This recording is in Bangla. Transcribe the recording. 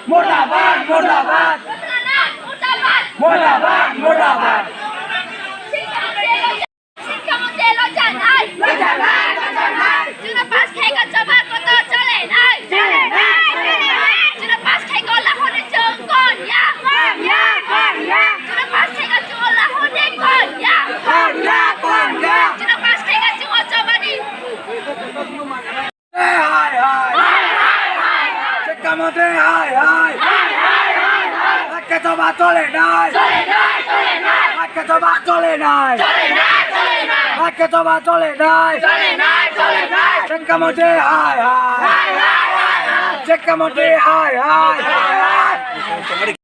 মুর্দাবাদ মুর্দাবাদ মুর্দাবাদ মুর্দাবাদ শিক্ষামন্ত্রী লজ্জা নাই পাস খাইকা জবা কত চলে নাই পাস খাইকা লাহনে জঙ্গল পাস খাইকা জঙ্গল লাহনে পাস খাইকা জঙ্গল জবানি শিক্ষামন্ত্রী হাই হাই আজকে জবা চলে নাই আজকে জবা চলে নাই আজকে জবা চলে নাই শিক্ষামন্ত্রী হাই হাই শিক্ষামন্ত্রী হাই হাই